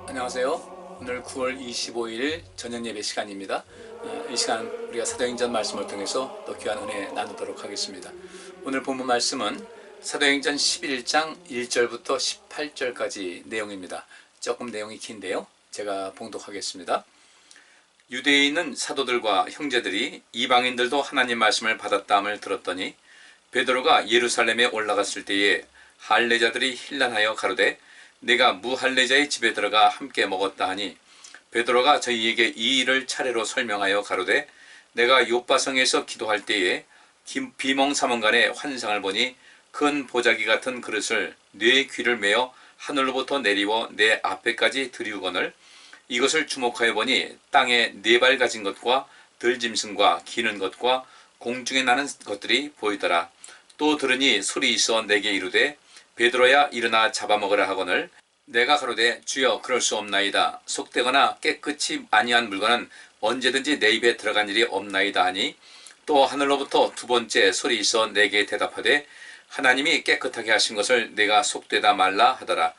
안녕하세요. 오늘 9월 25일 저녁 예배 시간입니다. 이 시간 우리가 사도행전 말씀을 통해서 또 귀한 은혜 나누도록 하겠습니다. 오늘 본문 말씀은 사도행전 11장 1절부터 18절까지 내용입니다. 조금 내용이 긴데요. 제가 봉독하겠습니다. 유대에 있는 사도들과 형제들이 이방인들도 하나님 말씀을 받았다함을 들었더니 베드로가 예루살렘에 올라갔을 때에 할례자들이 힐난하여 가로되 내가 무할례자의 집에 들어가 함께 먹었다 하니 베드로가 저희에게 이 일을 차례로 설명하여 가로되 내가 요바성에서 기도할 때에 비몽사몽간에 환상을 보니 큰 보자기 같은 그릇을 네 귀를 메어 하늘로부터 내리워 내 앞에까지 들이우거늘 이것을 주목하여 보니 땅에 네 발 가진 것과 들짐승과 기는 것과 공중에 나는 것들이 보이더라. 또 들으니 소리 있어 내게 이르되 베드로야 일어나 잡아먹으라 하거늘 내가 가로되 주여 그럴 수 없나이다. 속되거나 깨끗이 아니한 물건은 언제든지 내 입에 들어간 일이 없나이다 하니 또 하늘로부터 두 번째 소리 있어 내게 대답하되 하나님이 깨끗하게 하신 것을 내가 속되다 말라 하더라.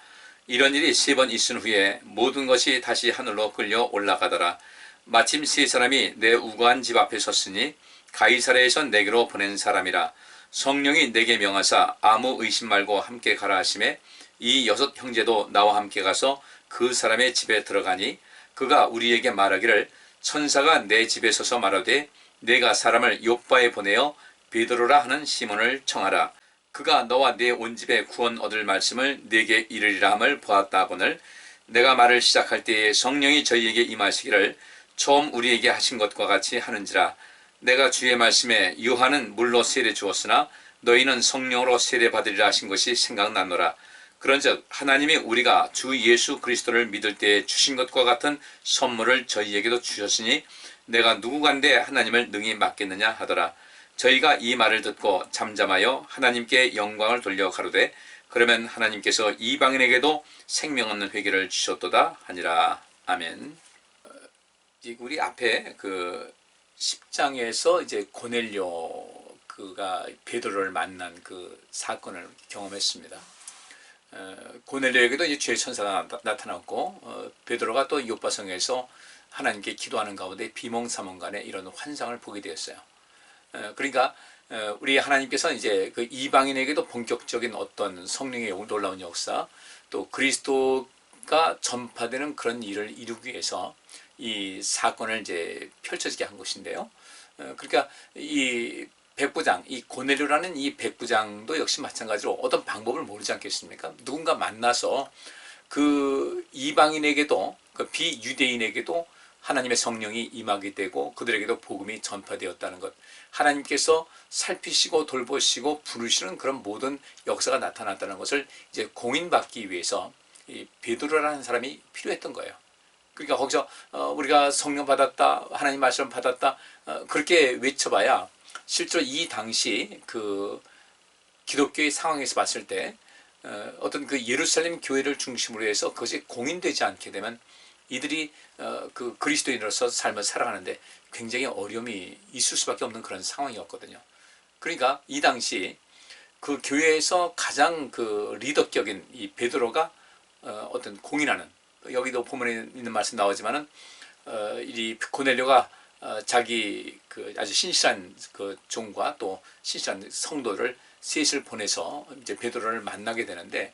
이런 일이 3번 있은 후에 모든 것이 다시 하늘로 끌려 올라가더라. 마침 3사람이 내 우거한 집 앞에 섰으니 가이사랴에서 내게로 보낸 사람이라. 성령이 내게 명하사 아무 의심 말고 함께 가라 하시매 이 6 형제도 나와 함께 가서 그 사람의 집에 들어가니 그가 우리에게 말하기를 천사가 내 집에 서서 말하되 내가 사람을 요빠에 보내어 베드로라 하는 시몬을 청하라. 그가 너와 내 온 집에 구원 얻을 말씀을 내게 이르리라 함을 보았다 하거늘 내가 말을 시작할 때에 성령이 저희에게 임하시기를 처음 우리에게 하신 것과 같이 하는지라. 내가 주의 말씀에 요한은 물로 세례 주었으나 너희는 성령으로 세례 받으리라 하신 것이 생각나노라. 그런즉 하나님이 우리가 주 예수 그리스도를 믿을 때에 주신 것과 같은 선물을 저희에게도 주셨으니 내가 누구간데 하나님을 능히 맡겠느냐 하더라. 저희가 이 말을 듣고 잠잠하여 하나님께 영광을 돌려 가로되 그러면 하나님께서 이방인에게도 생명 없는 회개를 주셨도다 하니라. 아멘. 우리 앞에 10장에서 이제 고넬료 그가 베드로를 만난 그 사건을 경험했습니다. 고넬료에게도 이제 죄의 천사가 나타났고 베드로가 또 요바성에서 하나님께 기도하는 가운데 비몽사몽간에 이런 환상을 보게 되었어요. 그러니까 우리 하나님께서는 이제 그 이방인에게도 본격적인 어떤 성령의 놀라운 역사 또 그리스도가 전파되는 그런 일을 이루기 위해서 이 사건을 이제 펼쳐지게 한 것인데요. 그러니까 이 백부장, 이 고넬료라는 이 백부장도 역시 마찬가지로 어떤 방법을 모르지 않겠습니까? 누군가 만나서 그 이방인에게도 그 비유대인에게도 하나님의 성령이 임하게 되고 그들에게도 복음이 전파되었다는 것, 하나님께서 살피시고 돌보시고 부르시는 그런 모든 역사가 나타났다는 것을 이제 공인받기 위해서 이 베드로라는 사람이 필요했던 거예요. 그러니까 거기서 우리가 성령 받았다, 하나님 말씀 받았다 그렇게 외쳐봐야 실제로 이 당시 그 기독교의 상황에서 봤을 때 어떤 그 예루살렘 교회를 중심으로 해서 그것이 공인되지 않게 되면 이들이 그 그리스도인으로서 삶을 살아가는데 굉장히 어려움이 있을 수밖에 없는 그런 상황이었거든요. 그러니까 이 당시 그 교회에서 가장 그 리더격인 이 베드로가 어떤 공인하는, 여기도 본문에 있는 말씀 나오지만은 이 고넬료가 자기 그 아주 신실한 그 종과 또 신실한 성도를 셋을 보내서 이제 베드로를 만나게 되는데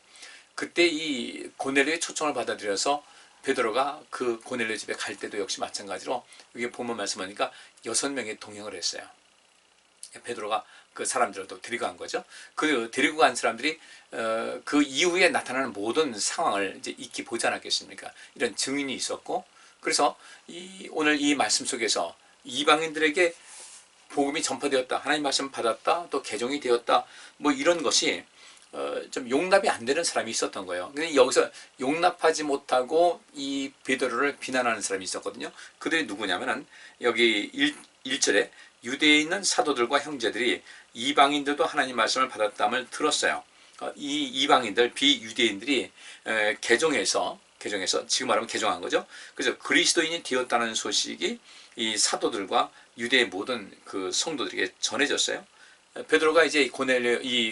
그때 이 고넬료의 초청을 받아들여서 베드로가 그 고넬료 집에 갈 때도 역시 마찬가지로 이게 본문 말씀하니까 6명이 동행을 했어요. 베드로가 그 사람들을 또 데리고 간 거죠. 그 데리고 간 사람들이 그 이후에 나타나는 모든 상황을 이제 익히 보지 않았겠습니까? 이런 증인이 있었고, 그래서 오늘 이 말씀 속에서 이방인들에게 복음이 전파되었다, 하나님 말씀 받았다, 또 개종이 되었다, 뭐 이런 것이 좀 용납이 안 되는 사람이 있었던 거예요. 근데 여기서 용납하지 못하고 이 베드로를 비난하는 사람이 있었거든요. 그들이 누구냐면은 여기 1절에 유대에 있는 사도들과 형제들이 이방인들도 하나님 말씀을 받았다함을 들었어요. 이 이방인들 비유대인들이 개종해서 지금 말하면 개종한 거죠. 그래서 그리스도인이 되었다는 소식이 이 사도들과 유대의 모든 그 성도들에게 전해졌어요. 베드로가 이제 이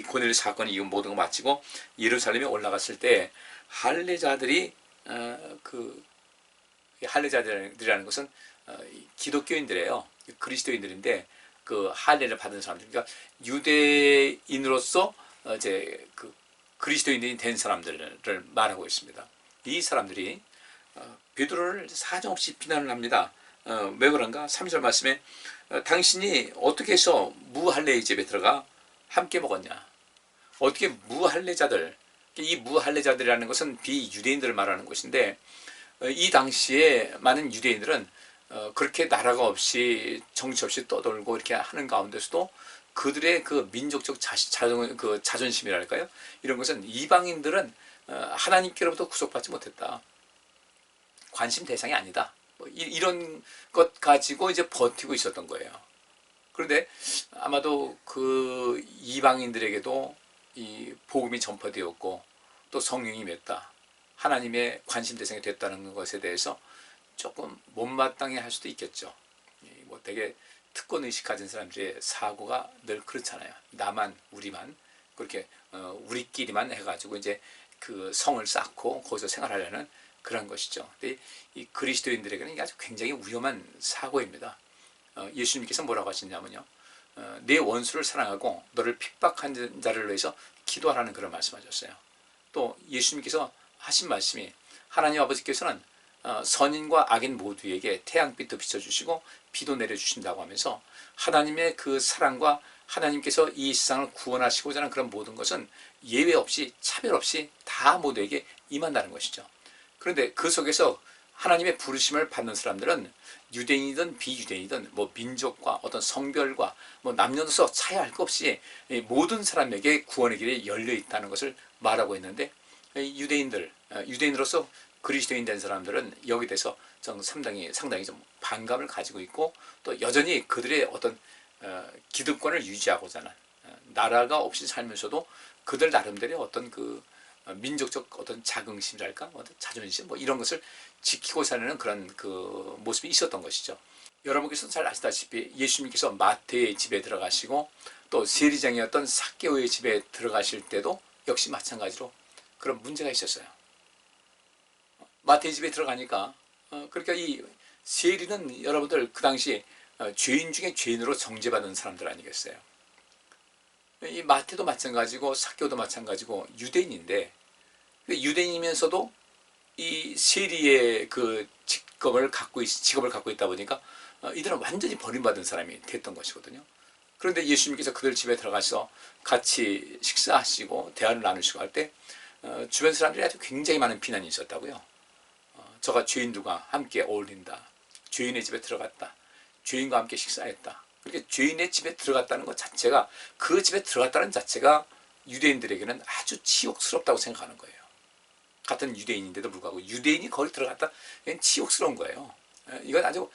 고넬료 사건이 이 모든 거 마치고 예루살렘에 올라갔을 때 할례자들이 그 할례자들이라는 것은 기독교인들이에요. 그리스도인들인데 그 할례를 받은 사람들. 그러니까 유대인으로서 이제 그 그리스도인이 된 사람들을 말하고 있습니다. 이 사람들이 베드로를 사정없이 비난을 합니다. 왜 그런가? 3절 말씀에 당신이 어떻게 해서 무할례의 집에 들어가 함께 먹었냐? 어떻게 무할례자들, 이 무할례자들이라는 것은 비유대인들을 말하는 것인데 이 당시에 많은 유대인들은 그렇게 나라가 없이 정치 없이 떠돌고 이렇게 하는 가운데서도 그들의 그 민족적 자존심이랄까요? 이런 것은 이방인들은 하나님께로부터 구속받지 못했다. 관심 대상이 아니다. 뭐 이런 것 가지고 이제 버티고 있었던 거예요. 그런데 아마도 그 이방인들에게도 이 복음이 전파되었고 또 성령이 임했다. 하나님의 관심 대상이 됐다는 것에 대해서 조금 못마땅해 할 수도 있겠죠. 뭐 되게 특권 의식 가진 사람들의 사고가 늘 그렇잖아요. 나만 우리만 그렇게 우리끼리만 해가지고 이제 그 성을 쌓고 거기서 생활하려는 그런 것이죠. 근데 이 그리스도인들에게는 이게 아주 굉장히 위험한 사고입니다. 예수님께서 뭐라고 하시냐면요. 내 원수를 사랑하고 너를 핍박한 자를 위해서 기도하라는 그런 말씀하셨어요. 또 예수님께서 하신 말씀이 하나님 아버지께서는 선인과 악인 모두에게 태양빛도 비춰주시고 비도 내려주신다고 하면서 하나님의 그 사랑과 하나님께서 이 세상을 구원하시고자 하는 그런 모든 것은 예외 없이 차별 없이 다 모두에게 임한다는 것이죠. 그런데 그 속에서 하나님의 부르심을 받는 사람들은 유대인이든 비유대인이든 뭐 민족과 어떤 성별과 뭐 남녀노소 차이할 것 없이 모든 사람에게 구원의 길이 열려 있다는 것을 말하고 있는데 유대인으로서 그리스도인 된 사람들은 여기 대해서 상당히 좀 반감을 가지고 있고 또 여전히 그들의 어떤 기득권을 유지하고자 하는 나라가 없이 살면서도 그들 나름대로의 어떤 그 민족적 어떤 자긍심이랄까 어떤 자존심 뭐 이런 것을 지키고 사는 그런 그 모습이 있었던 것이죠. 여러분께서 잘 아시다시피 예수님께서 마태의 집에 들어가시고 또 세리장이었던 삭개오의 집에 들어가실 때도 역시 마찬가지로 그런 문제가 있었어요. 마태의 집에 들어가니까 그러니까 이 세리는 여러분들 그 당시 죄인 중에 죄인으로 정죄받은 사람들 아니겠어요. 이 마태도 마찬가지고 삭개오도 마찬가지고 유대인인데 유대인이면서도 이 세리의 그 직업을 갖고 있다 보니까 이들은 완전히 버림받은 사람이 됐던 것이거든요. 그런데 예수님께서 그들 집에 들어가서 같이 식사하시고 대화를 나누시고 할 때 주변 사람들이 아주 굉장히 많은 비난이 있었다고요. 저가 죄인들과 함께 어울린다. 죄인의 집에 들어갔다. 죄인과 함께 식사했다. 그렇게 죄인의 집에 들어갔다는 것 자체가 그 집에 들어갔다는 자체가 유대인들에게는 아주 치욕스럽다고 생각하는 거예요. 같은 유대인인데도 불구하고 유대인이 거기 들어갔다, 이건 치욕스러운 거예요. 이건 아주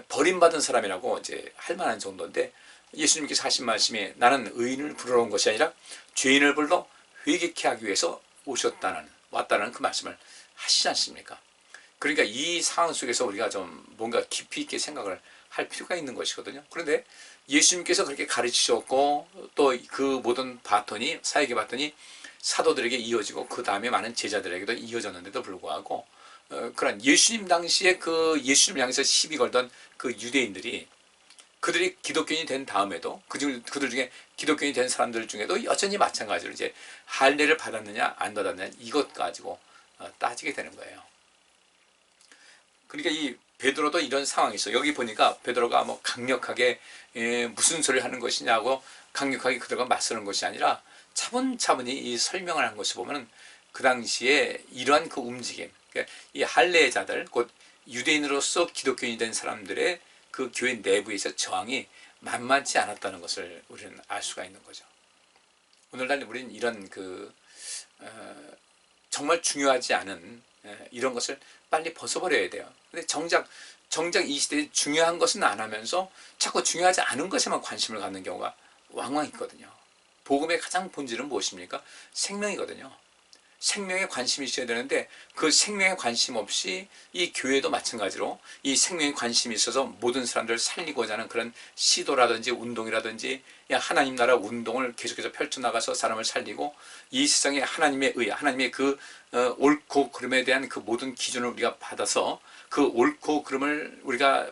버림받은 사람이라고 이제 할 만한 정도인데 예수님께서 하신 말씀이 나는 의인을 부르러 온 것이 아니라 죄인을 불러 회개케 하기 위해서 왔다는 그 말씀을 하시지 않습니까? 그러니까 이 상황 속에서 우리가 좀 뭔가 깊이 있게 생각을 할 필요가 있는 것이거든요. 그런데 예수님께서 그렇게 가르치셨고 또 그 모든 사역의 바톤이 사도들에게 이어지고 그 다음에 많은 제자들에게도 이어졌는데도 불구하고 그런 예수님 당시에 그 예수님을 향해서 시비 걸던 그 유대인들이 그들이 기독교인이 된 다음에도 그들 중에 기독교인이 된 사람들 중에도 여전히 마찬가지로 이제 할례를 받았느냐 안 받았느냐 이것 가지고 따지게 되는 거예요. 그러니까 이 베드로도 이런 상황이 있어. 여기 보니까 베드로가 뭐 강력하게 무슨 소리를 하는 것이냐고 강력하게 그들과 맞서는 것이 아니라 차분차분히 이 설명을 한 것을 보면 그 당시에 이러한 그 움직임, 그러니까 이 할례자들 곧 유대인으로서 기독교인이 된 사람들의 그 교회 내부에서 저항이 만만치 않았다는 것을 우리는 알 수가 있는 거죠. 오늘날 우리는 이런 정말 중요하지 않은 이런 것을 빨리 벗어버려야 돼요. 근데 정작 이 시대에 중요한 것은 안 하면서 자꾸 중요하지 않은 것에만 관심을 갖는 경우가 왕왕 있거든요. 복음의 가장 본질은 무엇입니까? 생명이거든요. 생명에 관심이 있어야 되는데 그 생명에 관심 없이 이 교회도 마찬가지로 이 생명에 관심이 있어서 모든 사람들을 살리고자 하는 그런 시도라든지 운동이라든지 하나님 나라 운동을 계속해서 펼쳐나가서 사람을 살리고 이 세상에 하나님의 의, 하나님의 그 옳고 그름에 대한 그 모든 기준을 우리가 받아서 그 옳고 그름을 우리가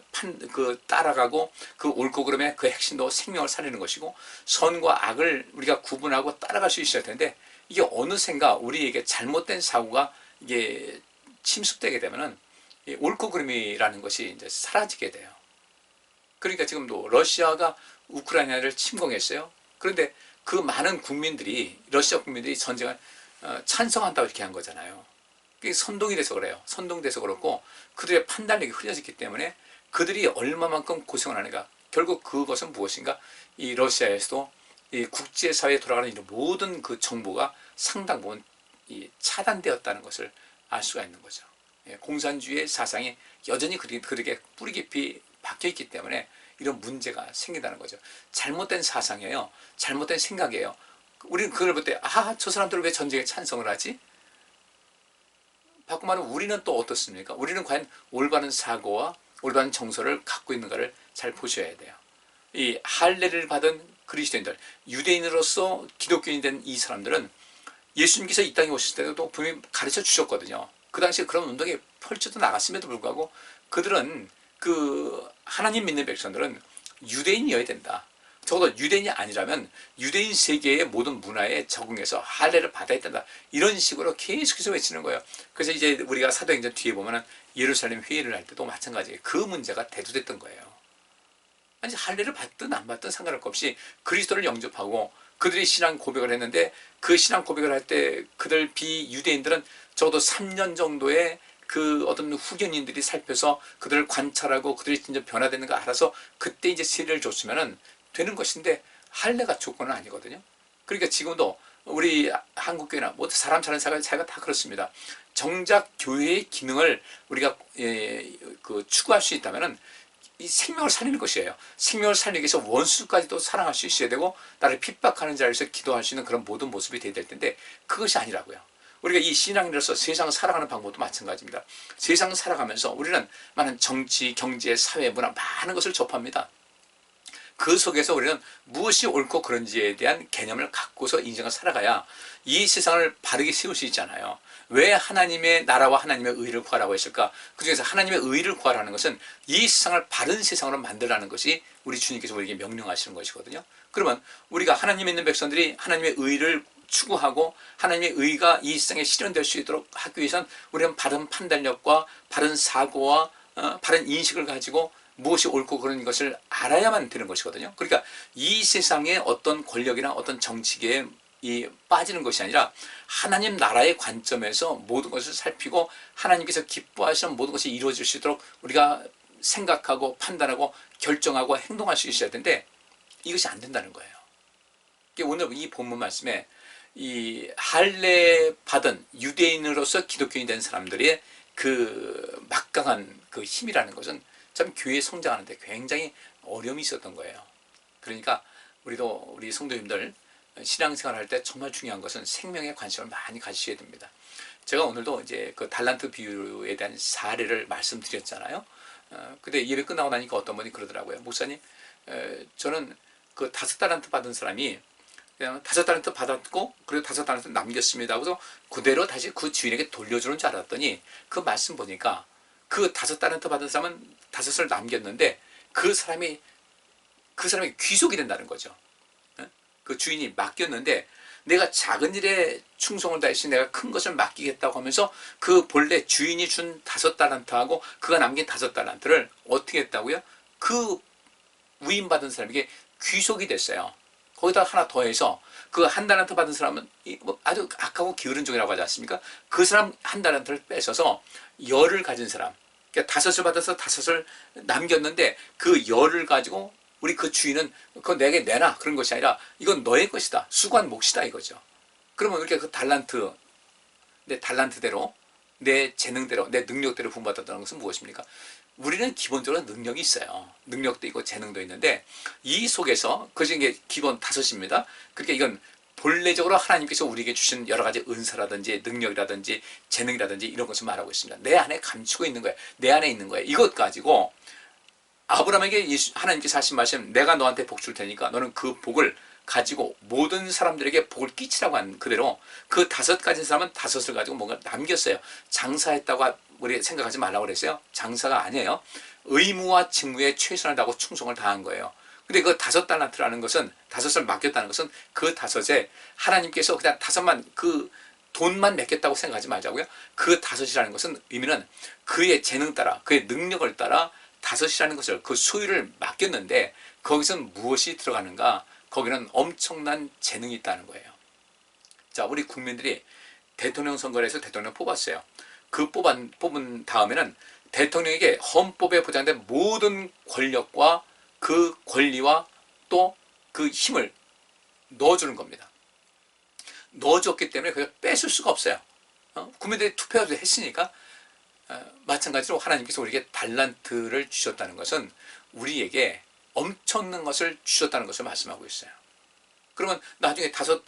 따라가고 그 옳고 그름의 그 핵심도 생명을 살리는 것이고 선과 악을 우리가 구분하고 따라갈 수 있어야 되는데 이게 어느샌가 우리에게 잘못된 사고가 이게 침습되게 되면은 옳고 그름이라는 것이 이제 사라지게 돼요. 그러니까 지금도 러시아가 우크라이나를 침공했어요. 그런데 그 많은 국민들이 러시아 국민들이 전쟁을 찬성한다고 이렇게 한 거잖아요. 그게 선동이 돼서 그래요. 선동돼서 그렇고 그들의 판단력이 흐려졌기 때문에 그들이 얼마만큼 고생을 하는가. 결국 그것은 무엇인가? 이 러시아에서도 이 국제사회에 돌아가는 이런 모든 그 정보가 상당 부분 차단되었다는 것을 알 수가 있는 거죠. 공산주의의 사상이 여전히 그들에게 뿌리 깊이 박혀있기 때문에 이런 문제가 생긴다는 거죠. 잘못된 사상이에요. 잘못된 생각이에요. 우리는 그걸 볼 때 저 사람들은 왜 전쟁에 찬성을 하지? 바꿔 말하면 우리는 또 어떻습니까? 우리는 과연 올바른 사고와 올바른 정서를 갖고 있는가를 잘 보셔야 돼요. 이 할례를 받은 그리스도인들, 유대인으로서 기독교인이 된 이 사람들은 예수님께서 이 땅에 오실 때도 분명히 가르쳐 주셨거든요. 그 당시에 그런 운동이 펼쳐져 나갔음에도 불구하고 그들은 그 하나님 믿는 백성들은 유대인이어야 된다. 적어도 유대인이 아니라면 유대인 세계의 모든 문화에 적응해서 할례를 받아야 된다. 이런 식으로 계속해서 외치는 거예요. 그래서 이제 우리가 사도행전 뒤에 보면은 예루살렘 회의를 할 때도 마찬가지예요. 그 문제가 대두됐던 거예요. 아니 할례를 받든 안 받든 상관없이 그리스도를 영접하고 그들이 신앙 고백을 했는데 그 신앙 고백을 할 때 그들 비유대인들은 적어도 3년 정도의 그 어떤 후견인들이 살펴서 그들을 관찰하고 그들이 진짜 변화되는 거 알아서 그때 이제 세례를 줬으면은 되는 것인데 할례가 조건은 아니거든요. 그러니까 지금도 우리 한국교회나 뭐 사람 사는 사회가 다 그렇습니다. 정작 교회의 기능을 우리가 추구할 수 있다면은 이 생명을 살리는 것이에요. 생명을 살리기 위해서 원수까지도 사랑할 수 있어야 되고 나를 핍박하는 자리에서 기도할 수 있는 그런 모든 모습이 되어야 될 텐데 그것이 아니라고요. 우리가 이 신앙인으로서 세상을 살아가는 방법도 마찬가지입니다. 세상을 살아가면서 우리는 많은 정치, 경제, 사회, 문화 많은 것을 접합니다. 그 속에서 우리는 무엇이 옳고 그런지에 대한 개념을 갖고서 인생을 살아가야 이 세상을 바르게 세울 수 있잖아요. 왜 하나님의 나라와 하나님의 의를 구하라고 했을까? 그 중에서 하나님의 의를 구하라는 것은 이 세상을 바른 세상으로 만들라는 것이 우리 주님께서 우리에게 명령하시는 것이거든요. 그러면 우리가 하나님 믿는 백성들이 하나님의 의를 추구하고 하나님의 의가 이 세상에 실현될 수 있도록 하기 위해서는 우리는 바른 판단력과 바른 사고와 바른 인식을 가지고 무엇이 옳고 그런 것을 알아야만 되는 것이거든요. 그러니까 이 세상의 어떤 권력이나 어떤 정치계에 빠지는 것이 아니라 하나님 나라의 관점에서 모든 것을 살피고 하나님께서 기뻐하시는 모든 것이 이루어질 수 있도록 우리가 생각하고 판단하고 결정하고 행동할 수 있어야 되는데 이것이 안 된다는 거예요. 오늘 이 본문 말씀에 이 할례 받은 유대인으로서 기독교인이 된 사람들의 그 막강한 그 힘이라는 것은 참 교회 성장하는데 굉장히 어려움이 있었던 거예요. 그러니까 우리도 우리 성도님들 신앙생활 할 때 정말 중요한 것은 생명에 관심을 많이 가지셔야 됩니다. 제가 오늘도 이제 그 달란트 비유에 대한 사례를 말씀드렸잖아요. 근데 예배 끝나고 나니까 어떤 분이 그러더라고요. 목사님, 저는 그 5달란트 받은 사람이 그냥 5달란트 받았고 그리고 5달란트 남겼습니다. 그래서 그대로 다시 그 주인에게 돌려주는 줄 알았더니 그 말씀 보니까 그 5달란트 받은 사람은 5을 남겼는데 그 사람이 귀속이 된다는 거죠. 그 주인이 맡겼는데 내가 작은 일에 충성을 다해서 내가 큰 것을 맡기겠다고 하면서 그 본래 주인이 준 5달란트하고 그가 남긴 5달란트를 어떻게 했다고요? 그 위임받은 사람에게 귀속이 됐어요. 거기다 하나 더해서 그 1달란트 받은 사람은 아주 악하고 게으른 종이라고 하지 않습니까? 그 사람 1달란트를 뺏어서 10을 가진 사람, 그러니까 5을 받아서 5을 남겼는데 그 10을 가지고 우리 그 주인은 그거 내게 내놔 그런 것이 아니라 이건 너의 것이다. 수관 몫이다 이거죠. 그러면 이렇게 그 달란트, 내 달란트대로 내 재능대로 내 능력대로 부름받았다는 것은 무엇입니까? 우리는 기본적으로 능력이 있어요. 능력도 있고 재능도 있는데 이 속에서 그중에 기본 5입니다. 그러니까 이건 본래적으로 하나님께서 우리에게 주신 여러 가지 은사라든지 능력이라든지 재능이라든지 이런 것을 말하고 있습니다. 내 안에 감추고 있는 거예요. 내 안에 있는 거예요. 이것 가지고 아브라함에게 하나님께서 하신 말씀, 내가 너한테 복 줄 테니까 너는 그 복을 가지고 모든 사람들에게 복을 끼치라고 한 그대로 그 5가지 사람은 5을 가지고 뭔가 남겼어요. 장사했다고 우리 생각하지 말라고 그랬어요. 장사가 아니에요. 의무와 직무에 최선을 다하고 충성을 다한 거예요. 근데 그 5달란트라는 것은 5을 맡겼다는 것은 그 5에 하나님께서 그냥 5만 그 돈만 맡겼다고 생각하지 말자고요. 그 5이라는 것은 의미는 그의 재능 따라 그의 능력을 따라 5이라는 것을 그 소유를 맡겼는데 거기서는 무엇이 들어가는가? 거기는 엄청난 재능이 있다는 거예요. 자, 우리 국민들이 대통령 선거를 해서 대통령 뽑았어요. 그 뽑은 다음에는 대통령에게 헌법에 보장된 모든 권력과 그 권리와 또 그 힘을 넣어주는 겁니다. 넣어줬기 때문에 그걸 뺏을 수가 없어요. 국민들이 투표를 했으니까. 마찬가지로 하나님께서 우리에게 달란트를 주셨다는 것은 우리에게 엄청난 것을 주셨다는 것을 말씀하고 있어요. 그러면 나중에 5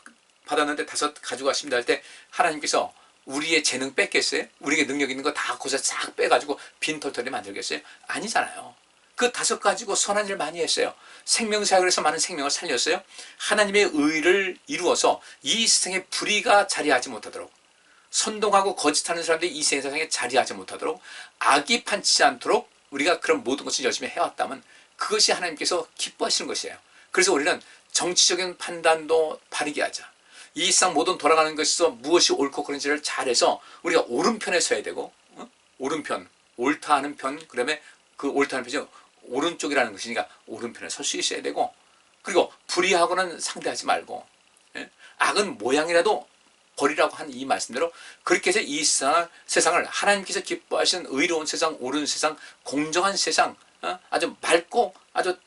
받았는데 5 가져가십니다 할 때 하나님께서 우리의 재능 뺏겠어요? 우리에게 능력 있는 거 다 거기서 싹 빼가지고 빈털터리 만들겠어요? 아니잖아요. 그 5 가지고 선한 일을 많이 했어요. 생명사역을 해서 많은 생명을 살렸어요. 하나님의 의를 이루어서 이 세상에 불의가 자리하지 못하도록, 선동하고 거짓하는 사람들이 이 세상에 자리하지 못하도록, 악이 판치지 않도록 우리가 그런 모든 것을 열심히 해왔다면 그것이 하나님께서 기뻐하시는 것이에요. 그래서 우리는 정치적인 판단도 바르게 하자. 이 세상 모든 돌아가는 것에서 무엇이 옳고 그른지를 잘해서 우리가 오른편에 서야 되고, 오른편, 옳다 하는 편, 그다음에 그 옳다 하는 편이 오른쪽이라는 것이니까 오른편에 설 수 있어야 되고, 그리고 불의하고는 상대하지 말고, 악은 모양이라도 버리라고 한 이 말씀대로 그렇게 해서 이 세상을 하나님께서 기뻐하시는 의로운 세상, 옳은 세상, 공정한 세상, 아주 맑고 아주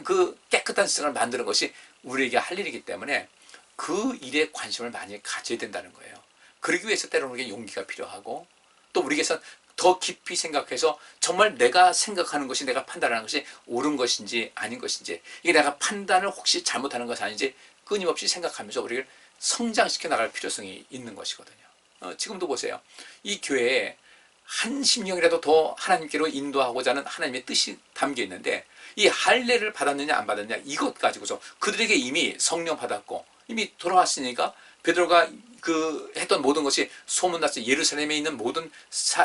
그 깨끗한 세상을 만드는 것이 우리에게 할 일이기 때문에 그 일에 관심을 많이 가져야 된다는 거예요. 그러기 위해서 때로는 우리에게 용기가 필요하고, 또 우리에게서 더 깊이 생각해서 정말 내가 생각하는 것이, 내가 판단하는 것이 옳은 것인지 아닌 것인지, 이게 내가 판단을 혹시 잘못하는 것이 아닌지 끊임없이 생각하면서 우리를 성장시켜 나갈 필요성이 있는 것이거든요. 지금도 보세요. 이 교회에 한 심령이라도 더 하나님께로 인도하고자 하는 하나님의 뜻이 담겨 있는데, 이 할례를 받았느냐 안 받았느냐 이것 가지고서 그들에게 이미 성령 받았고 이미 돌아왔으니까 베드로가 그 했던 모든 것이 소문났어요. 예루살렘에 있는 모든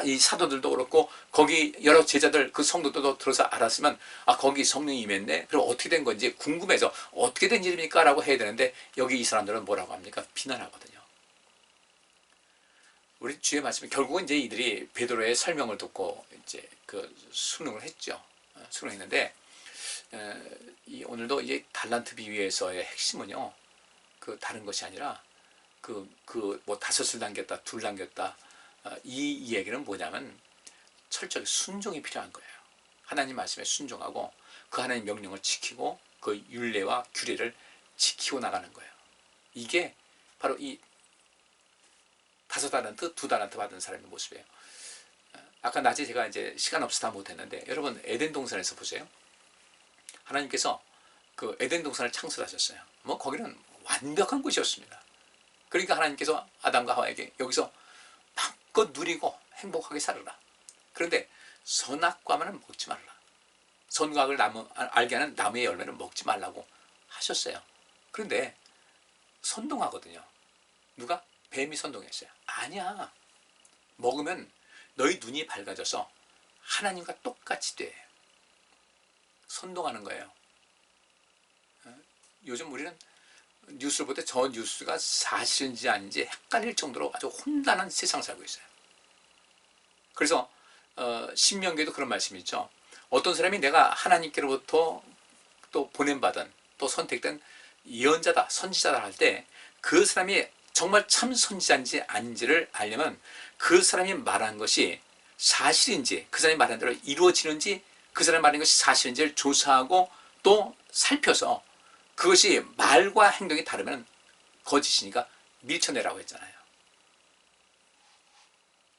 이 사도들도 그렇고 거기 여러 제자들 그 성도들도 들어서 알았으면, 아, 거기 성령이 임했네. 그럼 어떻게 된 건지 궁금해서 어떻게 된 일입니까? 라고 해야 되는데 여기 이 사람들은 뭐라고 합니까? 비난하거든요. 우리 주의 말씀이 결국은 이제 이들이 베드로의 설명을 듣고 이제 그 수능을 했죠. 수능했는데 오늘도 이제 달란트 비유에서의 핵심은요, 그 다른 것이 아니라 뭐 5을 남겼다, 2 남겼다, 이 얘기는 뭐냐면 철저히 순종이 필요한 거예요. 하나님 말씀에 순종하고 그 하나님 명령을 지키고 그 율례와 규례를 지키고 나가는 거예요. 이게 바로 이 5달란트, 2달란트 받은 사람의 모습이에요. 아까 낮에 제가 이제 시간 없어서 다 못했는데, 여러분 에덴 동산에서 보세요. 하나님께서 그 에덴 동산을 창설하셨어요. 뭐 거기는 완벽한 곳이었습니다. 그러니까 하나님께서 아담과 하와에게 여기서 마음껏 누리고 행복하게 살아라. 그런데 선악과만은 먹지 말라. 선과 악을 알게 하는 나무의 열매는 먹지 말라고 하셨어요. 그런데 선동하거든요. 누가? 뱀이 선동했어요. 아니야. 먹으면 너희 눈이 밝아져서 하나님과 똑같이 돼. 선동하는 거예요. 요즘 우리는 뉴스를 볼 때 저 뉴스가 사실인지 아닌지 헷갈릴 정도로 아주 혼란한 세상을 살고 있어요. 그래서 신명기에도 그런 말씀이 있죠. 어떤 사람이 내가 하나님께로부터 또 보냄받은 또 선택된 예언자다, 선지자다 할 때 그 사람이 정말 참 선지자인지 아닌지를 알려면 그 사람이 말한 것이 사실인지, 그 사람이 말한 대로 이루어지는지, 그 사람이 말한 것이 사실인지를 조사하고 또 살펴서 그것이 말과 행동이 다르면 거짓이니까 밀쳐내라고 했잖아요.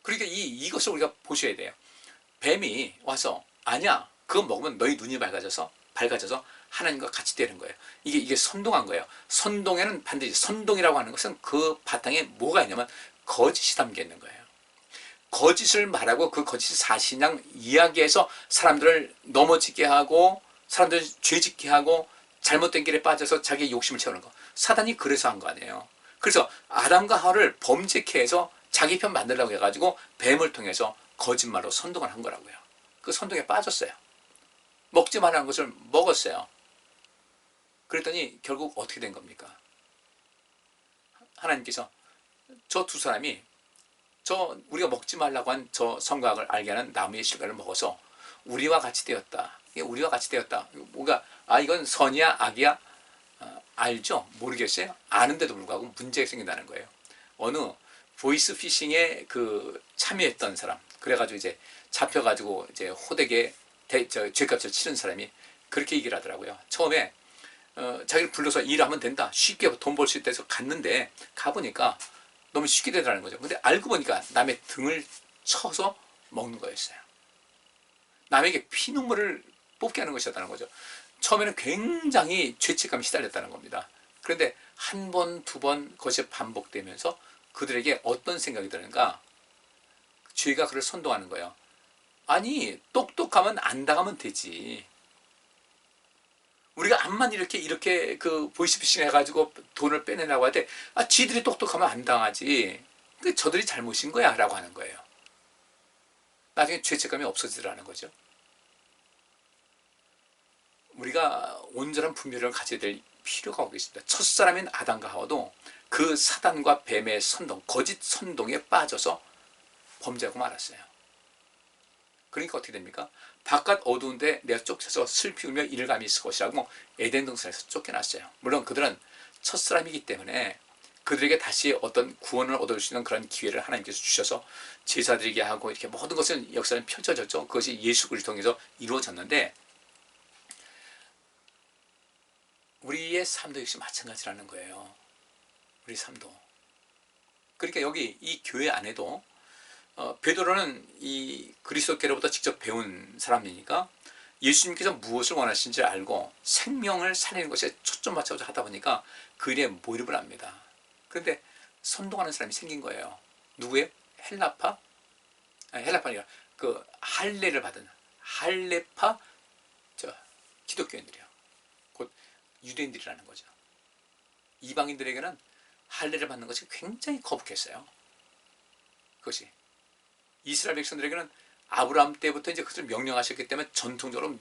그러니까 이것을 우리가 보셔야 돼요. 뱀이 와서 아니야, 그거 먹으면 너희 눈이 밝아져서 밝아져서 하나님과 같이 되는 거예요. 이게 선동한 거예요. 선동에는 반드시, 선동이라고 하는 것은 그 바탕에 뭐가 있냐면 거짓이 담겨 있는 거예요. 거짓을 말하고 그 거짓이 사실냥 이야기해서 사람들을 넘어지게 하고 사람들을 죄짓게 하고 잘못된 길에 빠져서 자기의 욕심을 채우는 거. 사단이 그래서 한 거 아니에요. 그래서 아담과 하와를 범죄케 해서 자기 편 만들려고 해가지고 뱀을 통해서 거짓말로 선동을 한 거라고요. 그 선동에 빠졌어요. 먹지 말라는 것을 먹었어요. 그랬더니 결국 어떻게 된 겁니까? 하나님께서 저 두 사람이 우리가 먹지 말라고 한 저 선과학을 알게 하는 나무의 실과를 먹어서 우리와 같이 되었다. 우리와 같이 되었다. 뭔가 이건 선이야 악이야? 알죠? 모르겠어요? 아는데도 불구하고 문제가 생긴다는 거예요. 어느 보이스 피싱에 참여했던 사람, 그래가지고 이제 잡혀가지고 이제 호되게 죄값을 치른 사람이 그렇게 얘기를 하더라고요. 처음에 자기를 불러서 일하면 된다, 쉽게 돈 벌 수 있다 해서 갔는데 가보니까 너무 쉽게 되더라는 거죠. 근데 알고 보니까 남의 등을 쳐서 먹는 거였어요. 남에게 피눈물을 뽑게 하는 것이었다는 거죠. 처음에는 굉장히 죄책감이 시달렸다는 겁니다. 그런데 한 번, 두 번 그것이 반복되면서 그들에게 어떤 생각이 드는가? 죄가 그를 선동하는 거예요. 아니, 똑똑하면 안 당하면 되지. 우리가 암만 이렇게 보이스피싱 해가지고 돈을 빼내려고 할 때, 쥐들이 똑똑하면 안 당하지. 근데 저들이 잘못인 거야. 라고 하는 거예요. 나중에 죄책감이 없어지더라는 거죠. 우리가 온전한 분별을 가져야 될 필요가 있습니다. 첫사람인 아담과 하와도 그 사단과 뱀의 선동, 거짓 선동에 빠져서 범죄하고 말았어요. 그러니까 어떻게 됩니까? 바깥 어두운데 내가 쫓겨서 슬피 울며 이를 감이 있을 것이라고 에덴 동산에서 쫓겨났어요. 물론 그들은 첫사람이기 때문에 그들에게 다시 어떤 구원을 얻을 수 있는 그런 기회를 하나님께서 주셔서 제사드리게 하고 이렇게 모든 것은 역사는 펼쳐졌죠. 그것이 예수 그리스도를 통해서 이루어졌는데 우리의 삶도 역시 마찬가지라는 거예요. 우리 삶도. 그러니까 여기 이 교회 안에도 베드로는 이 그리스도께로부터 직접 배운 사람이니까 예수님께서 무엇을 원하시는지 알고 생명을 살리는 것에 초점 맞춰서 하다 보니까 그 일에 몰입을 합니다. 그런데 선동하는 사람이 생긴 거예요. 누구예요? 헬라파? 헬라파 아니라 할례를 받은 할례파 기독교인들이요. 곧 유대인들이라는 거죠. 이방인들에게는 할례를 받는 것이 굉장히 거북했어요. 그것이 이스라엘 백성들에게는 아브라함 때부터 이제 그것을 명령하셨기 때문에 전통적으로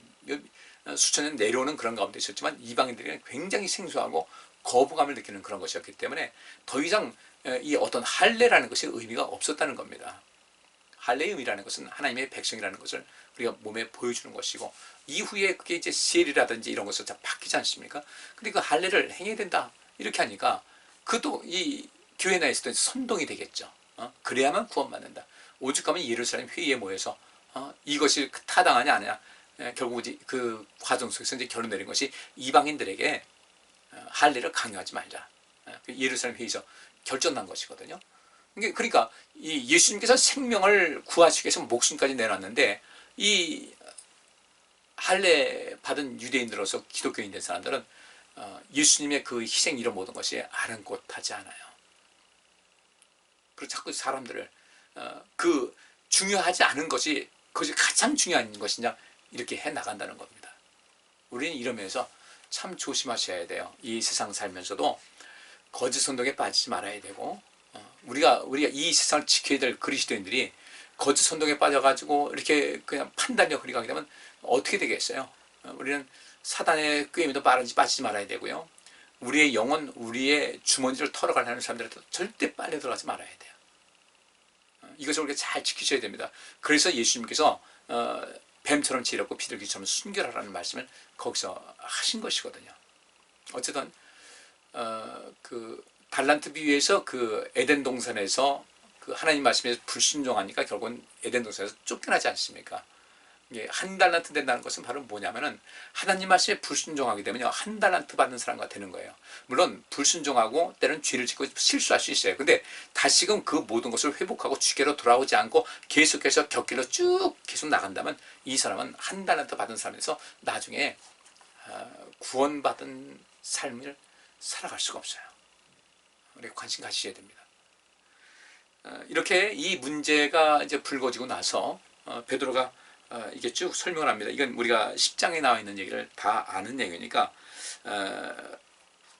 수천 년 내려오는 그런 가운데 있었지만 이방인들에게는 굉장히 생소하고 거부감을 느끼는 그런 것이었기 때문에 더 이상 이 어떤 할례라는 것이 의미가 없었다는 겁니다. 할례의 의미라는 것은 하나님의 백성이라는 것을 우리가 몸에 보여주는 것이고 이후에 그게 이제 세리라든지 이런 것을 다 바뀌지 않습니까? 근데 그 할례를 행해야 된다 이렇게 하니까 그것도 이 교회 내에서도 선동이 되겠죠. 그래야만 구원받는다. 오죽하면 예루살렘 회의에 모여서 이것이 타당하냐 아니냐 결국 이제 그 과정 속에서 이제 결론 내린 것이 이방인들에게 할례를 강요하지 말자. 예루살렘 회의에서 결정난 것이거든요. 그러니까 이 예수님께서 생명을 구하시기 위해서 목숨까지 내놨는데 이 할례 받은 유대인들로서 기독교인 된 사람들은 예수님의 그 희생 이런 모든 것이 아랑곳하지 않아요. 그리고 자꾸 사람들을 중요하지 않은 것이 그것이 가장 중요한 것이냐 이렇게 해 나간다는 겁니다. 우리는 이러면서 참 조심하셔야 돼요. 이 세상 살면서도 거짓 선동에 빠지지 말아야 되고 우리가 이 세상을 지켜야 될 그리스도인들이 거짓 선동에 빠져가지고 이렇게 그냥 판단력 흐리게 하게 되면 어떻게 되겠어요? 우리는 사단의 꾀임에도 빠지지 말아야 되고요. 우리의 영혼, 우리의 주머니를 털어가려는 사람들한테 절대 빨려 들어가지 말아야 돼요. 이것을 우리가 잘 지키셔야 됩니다. 그래서 예수님께서 뱀처럼 지혜롭고 비둘기처럼 순결하라는 말씀을 거기서 하신 것이거든요. 어쨌든 그 달란트 비유에서 그 에덴 동산에서 그 하나님 말씀에 불순종하니까 결국은 에덴 동산에서 쫓겨나지 않습니까? 이게 한 달란트 된다는 것은 바로 뭐냐면은 하나님 말씀에 불순종하게 되면요 한 달란트 받는 사람과 되는 거예요. 물론 불순종하고 때로는 죄를 짓고 실수할 수 있어요. 근데 다시금 그 모든 것을 회복하고 주께로 돌아오지 않고 계속해서 곁길로 쭉 계속 나간다면 이 사람은 한 달란트 받은 사람에서 나중에 구원받은 삶을 살아갈 수가 없어요. 우리가 관심 가지셔야 됩니다. 이렇게 이 문제가 이제 불거지고 나서 베드로가 이게 쭉 설명을 합니다. 이건 우리가 10장에 나와 있는 얘기를 다 아는 얘기니까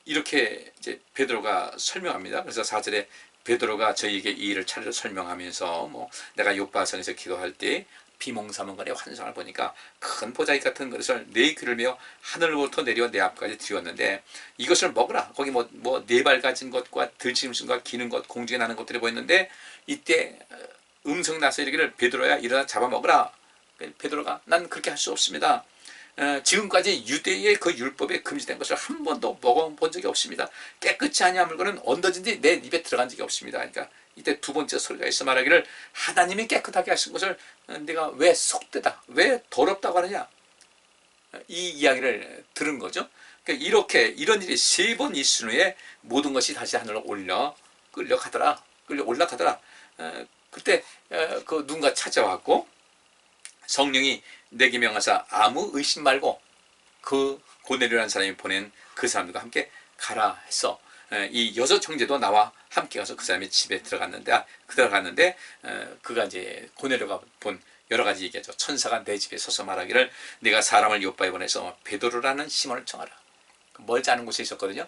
이렇게 이제 베드로가 설명합니다. 그래서 4절에 베드로가 저희에게 이 일을 차례로 설명하면서 내가 요바성에서 기도할 때 비몽사몽간의 환상을 보니까 큰 보자기 같은 그릇을 내 귀를 메어 하늘로부터 내려 내 앞까지 들였는데 이것을 먹으라. 거기 네 발 가진 것과 들짐승과 기는 것, 공중에 나는 것들이 보였는데 이때 음성이 나서 이르기를 베드로야 일어나 잡아먹으라. 베드로가 난 그렇게 할 수 없습니다. 지금까지 유대의 그 율법에 금지된 것을 한 번도 먹어본 적이 없습니다. 깨끗이 아니한 물건은 언제든지 내 입에 들어간 적이 없습니다. 그러니까 이때 두 번째 소리가 있어 말하기를 하나님이 깨끗하게 하신 것을 내가 왜 속되다, 왜 더럽다고 하느냐, 이 이야기를 들은 거죠. 그러니까 이렇게 이런 일이 3번 있은 후에 모든 것이 다시 하늘로 올라가더라. 그때 그 누군가 찾아왔고 성령이 내게 명하사 아무 의심 말고 그 고넬료라는 사람이 보낸 그 사람들과 함께 가라 해서 이 6 형제도 나와 함께 가서 그 사람의 집에 들어갔는데 그가 이제 고넬료가 본 여러 가지 얘기하죠. 천사가 내 집에 서서 말하기를 네가 사람을 요바에 보내서 베드로라는 시몬을 청하라. 멀지 않은 곳에 있었거든요.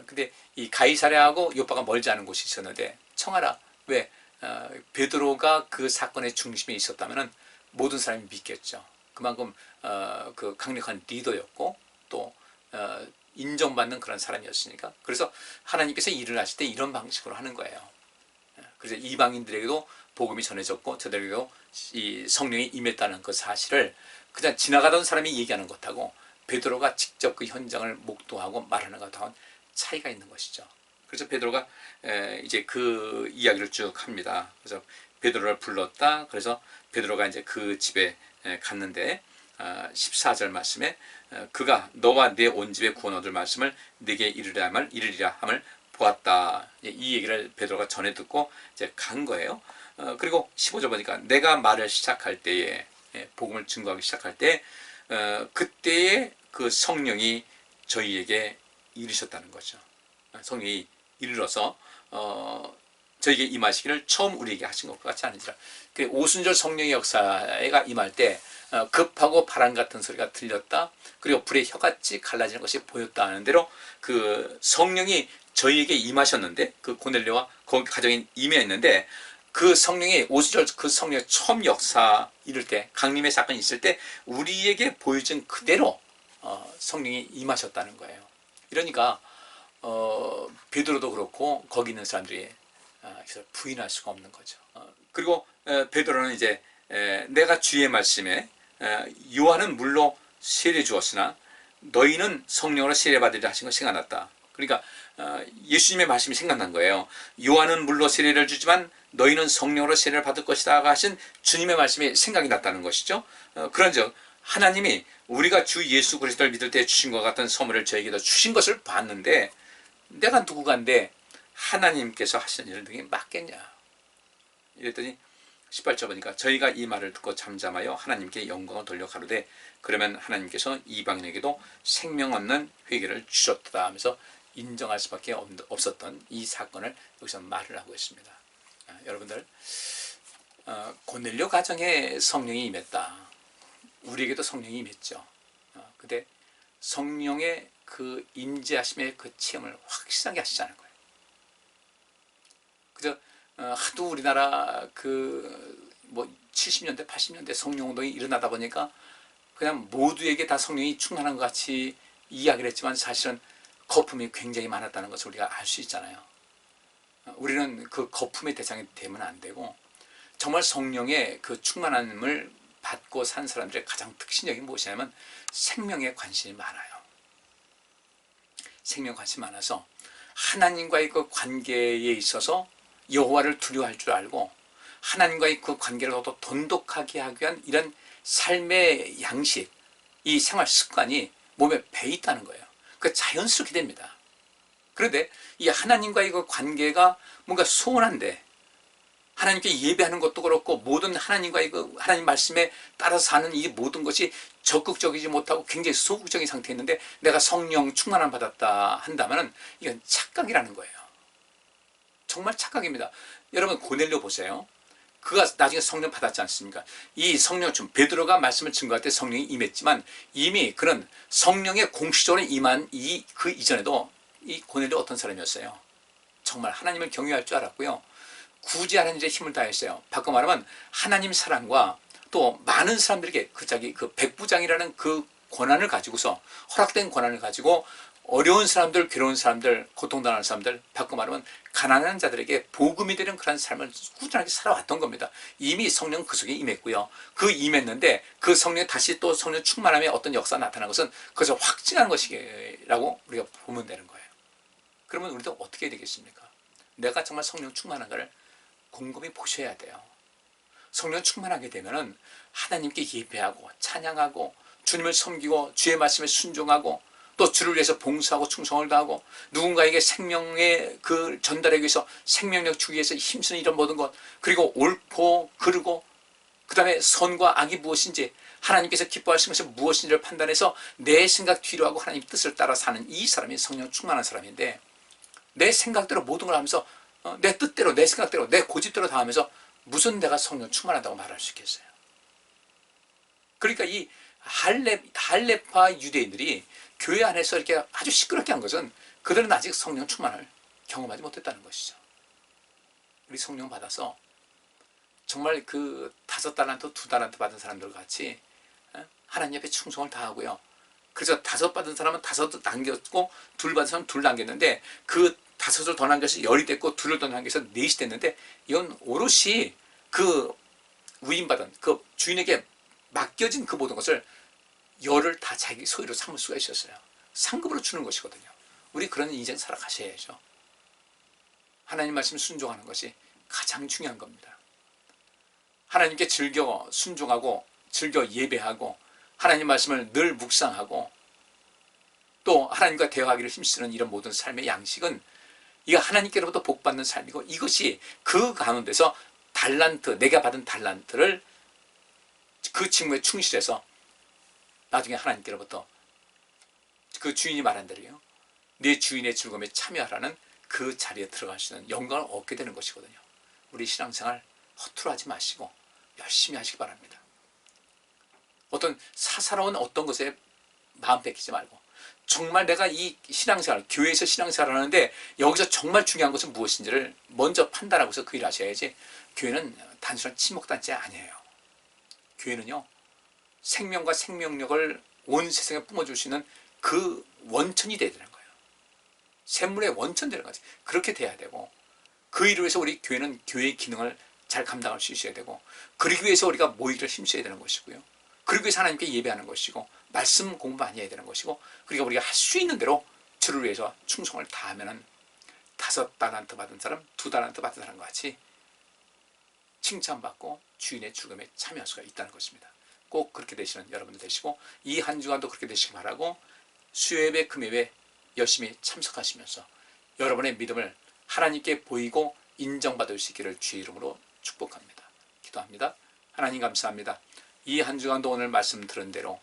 근데 이 가이사랴하고 요바가 멀지 않은 곳이 있었는데 청하라. 왜? 베드로가 그 사건의 중심에 있었다면은 모든 사람이 믿겠죠. 그만큼 그 강력한 리더였고 또 인정받는 그런 사람이었으니까. 그래서 하나님께서 일을 하실 때 이런 방식으로 하는 거예요. 그래서 이방인들에게도 복음이 전해졌고 저들에게도 이 성령이 임했다는 그 사실을 그냥 지나가던 사람이 얘기하는 것하고 베드로가 직접 그 현장을 목도하고 말하는 것하고는 차이가 있는 것이죠. 그래서 베드로가 이제 그 이야기를 쭉 합니다. 그래서 베드로를 불렀다. 그래서 베드로가 이제 그 집에 갔는데 14절 말씀에 그가 너와 내 온 집에 구원 얻을 말씀을 네게 이르리라 함을 보았다. 이 얘기를 베드로가 전해 듣고 이제 간 거예요. 그리고 15절 보니까 내가 말을 시작할 때에 복음을 증거하기 시작할 때 그때에 그 성령이 저희에게 이르셨다는 거죠. 성령이 이르러서 저에게 임하시기를 처음 우리에게 하신 것과 같이 하는지라. 그 오순절 성령의 역사가 임할 때 급하고 바람 같은 소리가 들렸다. 그리고 불의 혀같이 갈라지는 것이 보였다 하는 대로 그 성령이 저희에게 임하셨는데 그 고넬료와 거기 가정에 임했는데 그 성령이 오순절 그 성령의 처음 역사 이룰 때 강림의 사건이 있을 때 우리에게 보여준 그대로 성령이 임하셨다는 거예요. 이러니까 베드로도 그렇고 거기 있는 사람들이 부인할 수가 없는 거죠. 그리고 베드로는 이제 내가 주의 말씀에 요한은 물로 세례 주었으나 너희는 성령으로 세례 받으리라 하신 것이 생각났다. 그러니까 예수님의 말씀이 생각난 거예요. 요한은 물로 세례를 주지만 너희는 성령으로 세례를 받을 것이다 하신 주님의 말씀이 생각이 났다는 것이죠. 그런즉 하나님이 우리가 주 예수 그리스도를 믿을 때 주신 것 같은 선물을 저에게도 주신 것을 봤는데 내가 누구간데 하나님께서 하시는 일을 너에게 맡겠냐. 이랬더니 18절 보니까 저희가 이 말을 듣고 잠잠하여 하나님께 영광을 돌려 가로되 그러면 하나님께서 이방인에게도 생명 얻는 회개를 주셨다 하면서 인정할 수밖에 없었던 이 사건을 여기서 말을 하고 있습니다. 여러분들 고넬료 가정에 성령이 임했다. 우리에게도 성령이 임했죠. 근데 성령의 그 임재하심의 그 체험을 확실하게 하시자는 거예요. 그저 하도 우리나라 그 70년대 80년대 성령운동이 일어나다 보니까 그냥 모두에게 다 성령이 충만한 것 같이 이야기를 했지만 사실은 거품이 굉장히 많았다는 것을 우리가 알 수 있잖아요. 우리는 그 거품의 대상이 되면 안 되고 정말 성령의 그 충만함을 받고 산 사람들의 가장 특징적인 무엇이냐면 생명에 관심이 많아요. 생명에 관심이 많아서 하나님과의 그 관계에 있어서 여호와를 두려워할 줄 알고 하나님과의 그 관계를 더 돈독하게 하기 위한 이런 삶의 양식, 이 생활 습관이 몸에 배 있다는 거예요. 그 자연스럽게 됩니다. 그런데 이 하나님과의 그 관계가 뭔가 소원한데 하나님께 예배하는 것도 그렇고 모든 하나님과의 그 하나님 말씀에 따라서 사는 이 모든 것이 적극적이지 못하고 굉장히 소극적인 상태에 있는데 내가 성령 충만함 받았다 한다면 이건 착각이라는 거예요. 정말 착각입니다. 여러분 고넬료 보세요. 그가 나중에 성령 받았지 않습니까? 이 성령, 베드로가 말씀을 증거할 때 성령이 임했지만 이미 그는 성령의 공식적으로 임한 그 이전에도 이 고넬료 어떤 사람이었어요? 정말 하나님을 경외할 줄 알았고요. 굳이 하나님의 힘을 다했어요. 바꿔 말하면 하나님 사랑과 또 많은 사람들에게 그 백부장이라는 그 권한을 가지고서 허락된 권한을 가지고 어려운 사람들, 괴로운 사람들, 고통당하는 사람들, 바꿔 말하면 가난한 자들에게 복음이 되는 그런 삶을 꾸준하게 살아왔던 겁니다. 이미 성령 그 속에 임했고요. 그 임했는데 그 성령이 다시 또 성령 충만함에 어떤 역사가 나타난 것은 그것을 확증하는 것이라고 우리가 보면 되는 거예요. 그러면 우리도 어떻게 해야 되겠습니까? 내가 정말 성령 충만한가를 곰곰이 보셔야 돼요. 성령 충만하게 되면은 하나님께 예배하고 찬양하고 주님을 섬기고 주의 말씀에 순종하고 또 주를 위해서 봉사하고 충성을 다하고 누군가에게 생명의 그 전달하기 위해서 생명력 주기 위해서 힘쓰는 이런 모든 것, 그리고 옳고 그르고 그 다음에 선과 악이 무엇인지 하나님께서 기뻐하시는 것이 무엇인지를 판단해서 내 생각 뒤로 하고 하나님 뜻을 따라 사는 이 사람이 성령 충만한 사람인데, 내 생각대로 모든 걸 하면서 내 뜻대로 내 생각대로 내 고집대로 다 하면서 무슨 내가 성령 충만하다고 말할 수 있겠어요? 그러니까 이 할렙파 유대인들이 교회 안에서 이렇게 아주 시끄럽게 한 것은 그들은 아직 성령 충만을 경험하지 못했다는 것이죠. 우리 성령 받아서 정말 그 5달란트, 2달란트 받은 사람들 같이 하나님 앞에 충성을 다하고요. 그래서 5 받은 사람은 5 남겼고 2 받은 사람은 2 남겼는데 그 5을 더 남겨서 10이 됐고 2를 더 남겨서 4이 됐는데 이건 오롯이 그 위임받은 그 주인에게 맡겨진 그 모든 것을 10을 다 자기 소유로 삼을 수가 있었어요. 상급으로 주는 것이거든요. 우리 그런 인생 살아가셔야죠. 하나님 말씀 순종하는 것이 가장 중요한 겁니다. 하나님께 즐겨 순종하고 즐겨 예배하고 하나님 말씀을 늘 묵상하고 또 하나님과 대화하기를 힘쓰는 이런 모든 삶의 양식은 이거 하나님께로부터 복받는 삶이고, 이것이 그 가운데서 달란트, 내가 받은 달란트를 그 직무에 충실해서 나중에 하나님께로부터 그 주인이 말한 대로요, 내 주인의 즐거움에 참여하라는 그 자리에 들어갈 수 있는 영광을 얻게 되는 것이거든요. 우리 신앙생활 허투루 하지 마시고 열심히 하시기 바랍니다. 어떤 사사로운 어떤 것에 마음 뺏기지 말고 정말 내가 이 신앙생활, 교회에서 신앙생활을 하는데 여기서 정말 중요한 것은 무엇인지를 먼저 판단하고서 그 일을 하셔야지. 교회는 단순한 친목단체 아니에요. 교회는요, 생명과 생명력을 온 세상에 뿜어줄 수 있는 그 원천이 돼야 되는 거예요. 샘물의 원천 되는 거지. 그렇게 돼야 되고, 그 일을 위해서 우리 교회는 교회의 기능을 잘 감당할 수 있어야 되고, 그러기 위해서 우리가 모이기를 힘써야 되는 것이고요. 그러기 위해서 하나님께 예배하는 것이고, 말씀 공부 많이 해야 되는 것이고, 그러니까 우리가 할 수 있는 대로 주를 위해서 충성을 다하면은 5달란트 받은 사람, 2달란트 받은 사람과 같이 칭찬받고 주인의 죽음에 참여할 수가 있다는 것입니다. 꼭 그렇게 되시는 여러분들 되시고, 이 한 주간도 그렇게 되시기 바라고, 수요예배, 금요예배 열심히 참석하시면서 여러분의 믿음을 하나님께 보이고 인정받을 수 있기를 주의 이름으로 축복합니다. 기도합니다. 하나님 감사합니다. 이 한 주간도 오늘 말씀 들은 대로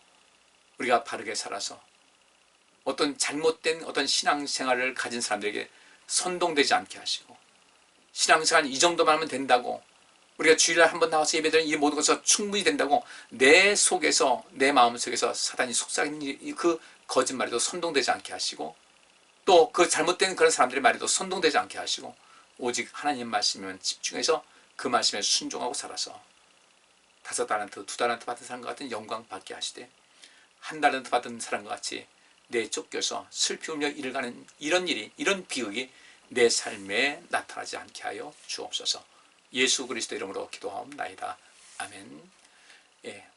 우리가 바르게 살아서 어떤 잘못된 어떤 신앙생활을 가진 사람들에게 선동되지 않게 하시고, 신앙생활 이 정도만 하면 된다고, 우리가 주일날 한번 나와서 예배드리는 이 모든 것은 충분히 된다고 내 속에서, 내 마음속에서 사단이 속삭이는 그 거짓말에도 선동되지 않게 하시고, 또 그 잘못된 그런 사람들의 말에도 선동되지 않게 하시고, 오직 하나님 말씀에만 집중해서 그 말씀에 순종하고 살아서 5달란트, 2달란트 받은 사람과 같은 영광 받게 하시되, 1달란트 받은 사람과 같이 내쫓겨서 슬피 울며 일을 가는 이런 일이, 이런 비극이 내 삶에 나타나지 않게 하여 주옵소서. 예수 그리스도 이름으로 기도하옵나이다. 아멘.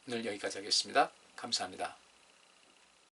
오늘 여기까지 하겠습니다. 감사합니다.